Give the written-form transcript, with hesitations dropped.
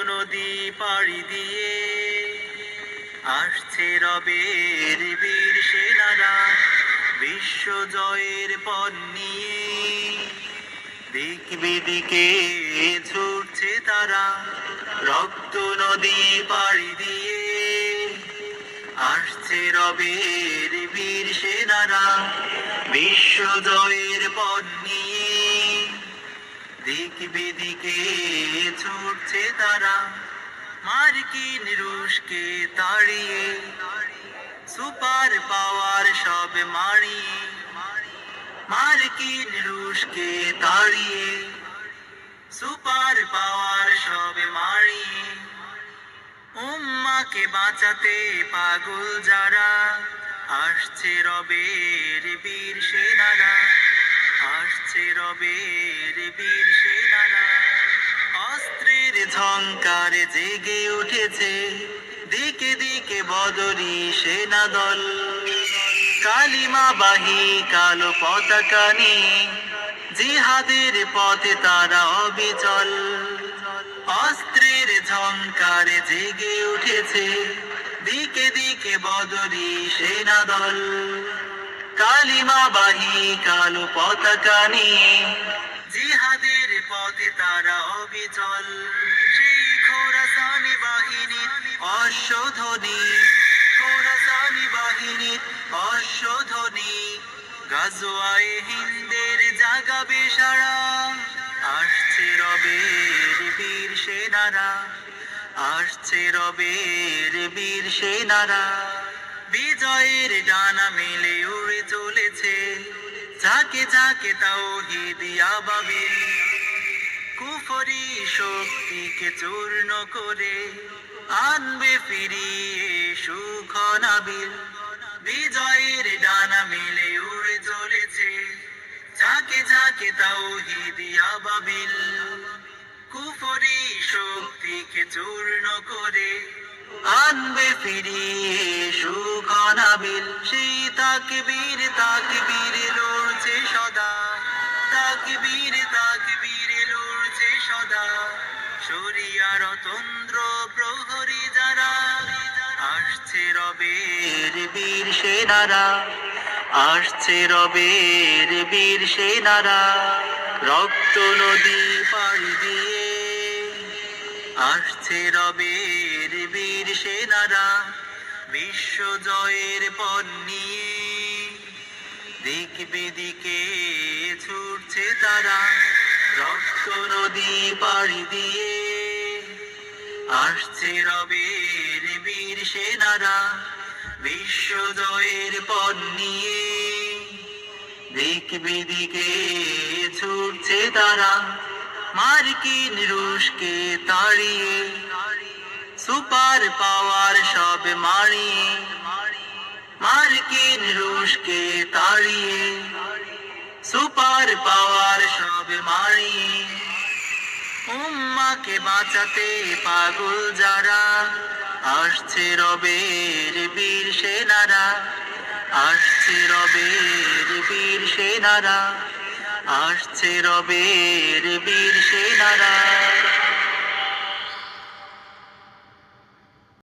নদী পাড়ি দিয়ে আসছে রবের বীর সেনারা, বিশ্ব জয়ের পণ নিয়ে দিক বিদিকে ছুটছে তারা। রক্ত নদী পাড়ি দিয়ে আসছে রবের বীর সেনারা, বিশ্ব জয়ের পণ নিয়ে দিক বিদিকে ছুটছে তারা। মার্কিন রুশকে তাড়িয়ে সুপার পাওয়ার সব মারিয়ে, মার্কিন রুশকে তাড়িয়ে সুপার পাওয়ার সব মারিয়ে উম্মাকে বাঁচাতে পাগল যারা, আসছে রবের বীর সেনারা, আসছে রবের বীর সেনারা। অস্ত্রের ঝংকারে জেগে উঠেছে দিকে দিকে বদরি সেনা দল, কালিমাবাহী কালো পতাকা নিয়ে জিহাদের পথে তারা অবিচল। অস্ত্রের ঝংকারে জেগে উঠেছে দিকে দিকে বদরি সেনা দল, কালিমাবাহী কালো পতাকা নিয়ে জিহাদের পথে তারা অবিচল। সেই খোরাসানি বাহিনীর অশ্বধ্বনি, খোরাসানি বাহিনীর অশ্বধ্বনি গাজওয়ায়ে হিন্দের জাগাবে সারা। আসছে রবের বীর সেনারা, আসছে রবের বীর সেনারা। বিজয়ের ডানা মেলে উড়ে চলেছে ঝাঁকে ঝাঁকে তাওহীদ আবাবিল, কুফরি শক্তিকে চূর্ণ করে আনবে ফিরিয়ে সুখ নাবিল। বিজয়ের ডানা মেলে উড়ে চলেছে ঝাঁকে ঝাঁকে তাওহীদ আবাবিল, কুফরি শক্তিকে চূর্ণ করে আনবে ফিরিয়ে সুখ নাবিল। সেই তাকবীর তাকবীর লড়ছে সদা, তাকবীর তাকবীর লড়ছে সদা। শরিয়ার তন্ত্র প্রহরী যারা, আসছে রবের বীর সেনারা, আসছে রবের বীর সেনারা। রক্ত নদী পাড়ি দিয়ে আসছে রবের বীর সেনারা, বিশ্ব জয়ের পণ নিয়ে দিক বিদিকে ছুটছে তারা। রক্ত নদী পাড়ি দিয়ে আসছে রবের বীর সেনারা, বিশ্ব জয়ের পণ নিয়ে দিক বিদিকে ছুটছে তারা। মার্কিন রুশকে তাড়িয়ে সুপার পাওয়ার সব মারিয়ে, মার্কিন রুশকে তাড়িয়ে সুপার পাওয়ার সব মারিয়ে উম্মাকে বাঁচাতে পাগল যারা, আসছে রবের বীর সেনারা, আসছে রবের বীর সেনারা, আসছে রবের বীর সেনারা।